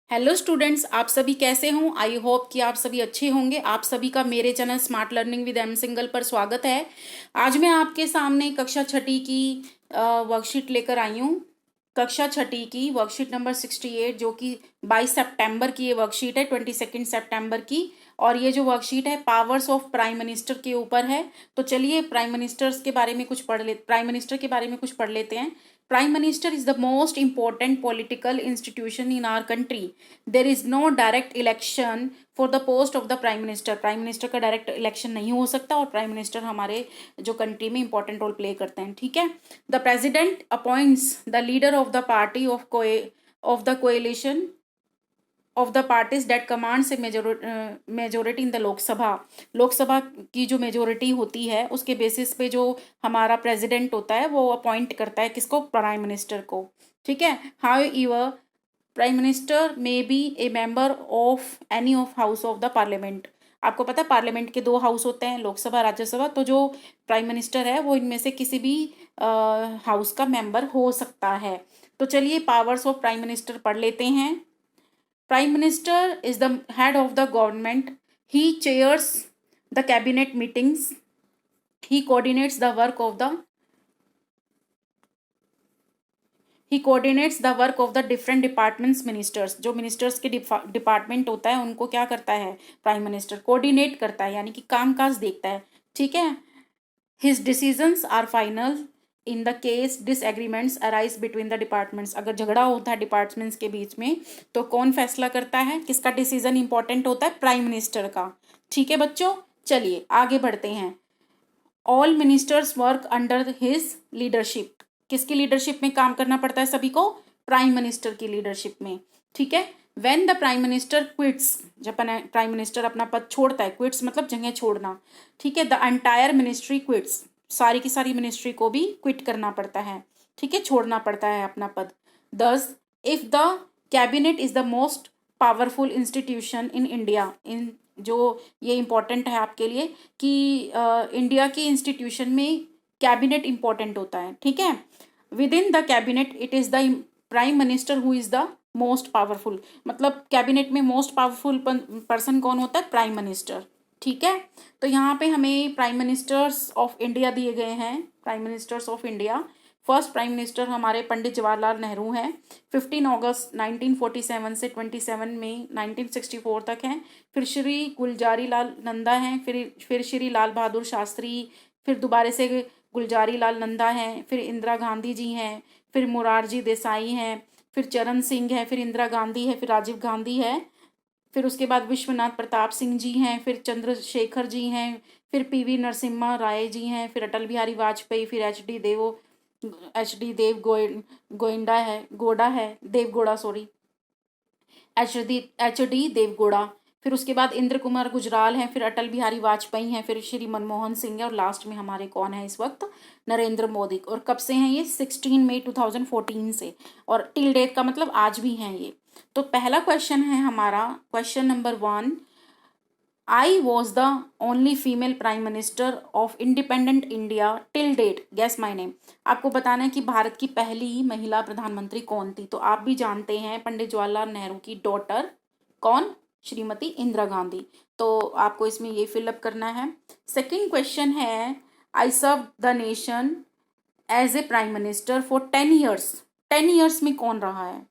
Hello students, आप सभी कैसे हों। आई होप कि आप सभी अच्छे होंगे। आप सभी का मेरे channel smart learning with am single पर स्वागत है। आज मैं आपके सामने कक्षा छठी की वर्कशीट लेकर आई हूँ। कक्षा छठी की वर्कशीट नंबर 68, जो कि 22 सितंबर की ये वर्कशीट है, 22 सितंबर की। और ये जो वर्कशीट है पावर्स ऑफ प्राइम मिनिस्टर के ऊपर है। तो चलिए प्राइम मिनिस्टर के बारे में कुछ पढ़ लेते हैं। Prime Minister is the most important political institution in our country. There is no direct election for the post of the Prime Minister. Prime Minister का डायरेक्ट इलेक्शन नहीं हो सकता और Prime Minister हमारे जो कंट्री में इंपॉर्टेंट रोल प्ले करते हैं। ठीक है। The president appoints the leader of the party of the coalition of the parties that commands a majority in the Lok Sabha की जो मेजोरिटी होती है उसके बेसिस पे जो हमारा प्रेसिडेंट होता है वो अपॉइंट करता है किसको, प्राइम मिनिस्टर को। ठीक है। How ईवर prime minister may be A member of any of house of the parliament. आपको पता है पार्लियामेंट के दो हाउस होते हैं, लोकसभा राज्यसभा। तो जो प्राइम मिनिस्टर है वो इनमें से किसी भी हाउस का मेंबर हो सकता है। तो चलिए पावर्स ऑफ प्राइम मिनिस्टर पढ़ लेते हैं। Prime Minister is the head of the government. He chairs the cabinet meetings. He coordinates the work of the different departments ministers. जो ministers के डिपार्टमेंट होता है उनको क्या करता है प्राइम मिनिस्टर, कोऑर्डिनेट करता है, यानी कि कामकाज देखता है। ठीक है। His decisions are final in the case disagreements arise between the departments. अगर झगड़ा होता है डिपार्टमेंट्स के बीच में तो कौन फैसला करता है, किसका डिसीजन इंपॉर्टेंट होता है, प्राइम मिनिस्टर का। ठीक है बच्चों, चलिए आगे बढ़ते हैं। All ministers work under his leadership. किसकी लीडरशिप में काम करना पड़ता है सभी को, प्राइम मिनिस्टर की लीडरशिप में। ठीक है। When the prime minister quits, जब प्राइम मिनिस्टर अपना पद छोड़ता है, क्विट्स मतलब जगह छोड़ना। ठीक है। द एंटायर मिनिस्ट्री क्विट्स, सारी की सारी मिनिस्ट्री को भी क्विट करना पड़ता है। ठीक है, छोड़ना पड़ता है अपना पद। दस, if the cabinet is the most powerful institution in India, इन जो ये इंपॉर्टेंट है आपके लिए कि इंडिया की इंस्टीट्यूशन में कैबिनेट इंपॉर्टेंट होता है। ठीक है। With in the cabinet it is the prime minister who is the most powerful, मतलब कैबिनेट में मोस्ट पावरफुल पर्सन कौन होता है, प्राइम मिनिस्टर। ठीक है। तो यहाँ पे हमें प्राइम मिनिस्टर्स ऑफ इंडिया दिए गए हैं। Prime ministers of India, first prime minister हमारे पंडित जवाहरलाल नेहरू हैं, 15 अगस्त 1947 से 27 मई 1964 तक हैं। फिर श्री गुलजारी लाल नंदा हैं, फिर श्री लाल बहादुर शास्त्री, फिर दोबारा से गुलजारी लाल नंदा हैं, फिर इंदिरा गांधी जी हैं, फिर मोरारजी देसाई हैं, फिर चरण सिंह है, फिर इंदिरा गांधी है, फिर राजीव गांधी है, फिर उसके बाद विश्वनाथ प्रताप सिंह जी हैं, फिर चंद्रशेखर जी हैं, फिर पीवी नरसिम्हा राय जी हैं, फिर अटल बिहारी वाजपेयी, फिर एच डी गोड़ा है, Deve Gowda, sorry, H D Deve Gowda. फिर उसके बाद इंद्र कुमार गुजराल हैं, फिर अटल बिहारी वाजपेयी हैं, फिर श्री मनमोहन सिंह है, और लास्ट में हमारे कौन है इस वक्त, नरेंद्र मोदी। और कब से हैं ये, 16 मई 2014 से, और टिल डेट का मतलब आज भी हैं ये। तो पहला क्वेश्चन है हमारा, question number 1, I was the only female prime minister of independent India till date, guess my name. आपको बताना है कि भारत की पहली महिला प्रधानमंत्री कौन थी। तो आप भी जानते हैं पंडित जवाहरलाल नेहरू की डॉटर कौन, श्रीमती इंदिरा गांधी। तो आपको इसमें ये फिलअप करना है। सेकेंड क्वेश्चन है, I serve the nation as a prime minister for 10 years. 10 years में कौन रहा है,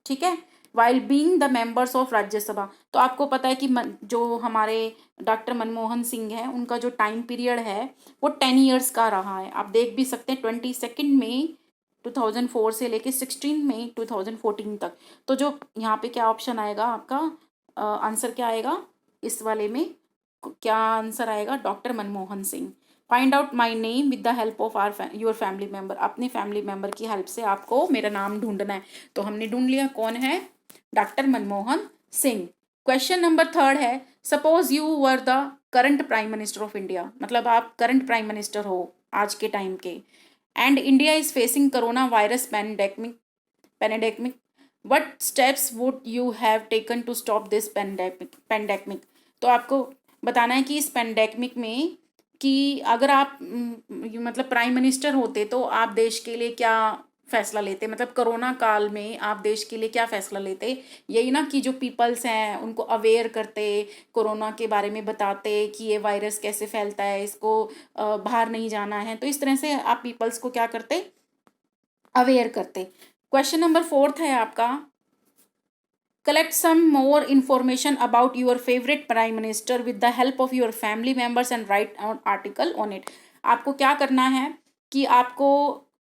ठीक है, while being the members of Rajya Sabha. तो आपको पता है कि जो हमारे डॉक्टर मनमोहन सिंह हैं उनका जो टाइम पीरियड है वो 10 ईयर्स का रहा है। आप देख भी सकते हैं 22 मई 2004 से लेके 16 मई 2014 तक। तो जो यहाँ पे क्या ऑप्शन आएगा आपका, आंसर क्या आएगा इस वाले में, क्या आंसर आएगा, doctor Manmohan Singh. Find out my name with the help of your family member. अपने फैमिली मेम्बर की हेल्प से आपको मेरा नाम ढूंढना है। तो हमने ढूंढ लिया, कौन है, doctor Manmohan Singh. Question number 3 है, suppose you were the current prime minister of India, मतलब आप करंट प्राइम मिनिस्टर हो आज के टाइम के, and India is facing corona virus pandemic, what steps would you have taken to stop this pandemic. तो आपको बताना है कि इस पैंडेमिक में कि अगर आप मतलब प्राइम मिनिस्टर होते तो आप देश के लिए क्या फैसला लेते, मतलब कोरोना काल में आप देश के लिए क्या फैसला लेते? यही ना कि जो पीपल्स हैं उनको अवेयर करते, कोरोना के बारे में बताते कि ये वायरस कैसे फैलता है, इसको बाहर नहीं जाना है। तो इस तरह से आप पीपल्स को क्या करते? अवेयर करते। क्वेश्चन नंबर 4 है आपका, collect some more information about your favorite prime minister with the help of your family members and write an article on it। आपको क्या करना है कि आपको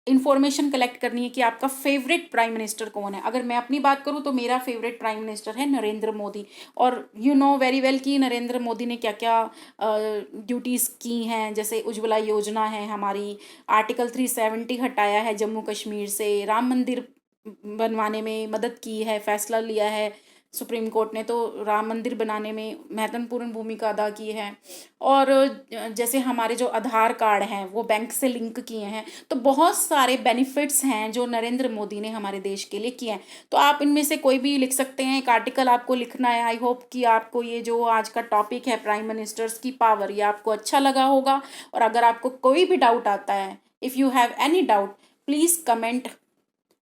इंफॉर्मेशन कलेक्ट करनी है कि आपका फेवरेट प्राइम मिनिस्टर कौन है। अगर मैं अपनी बात करूं तो मेरा फेवरेट प्राइम मिनिस्टर है नरेंद्र मोदी। और यू नो वेरी वेल कि नरेंद्र मोदी ने क्या क्या ड्यूटीज़ की हैं, जैसे उज्ज्वला योजना है हमारी, आर्टिकल 370 हटाया है जम्मू कश्मीर से, राम मंदिर बनवाने में मदद की है, फैसला लिया है सुप्रीम कोर्ट ने, तो राम मंदिर बनाने में महत्वपूर्ण भूमिका अदा की है। और जैसे हमारे जो आधार कार्ड हैं वो बैंक से लिंक किए हैं। तो बहुत सारे बेनिफिट्स हैं जो नरेंद्र मोदी ने हमारे देश के लिए किए हैं। तो आप इनमें से कोई भी लिख सकते हैं, एक आर्टिकल आपको लिखना है। आई होप कि आपको ये जो आज का टॉपिक है प्राइम मिनिस्टर्स की पावर, ये आपको अच्छा लगा होगा। और अगर आपको कोई भी डाउट आता है, if you have any doubt, please comment,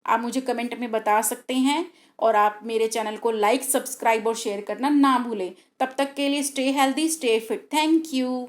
आप मुझे कमेंट में बता सकते हैं। और आप मेरे चैनल को लाइक, सब्सक्राइब और शेयर करना ना भूलें। तब तक के लिए stay healthy, stay fit. Thank you.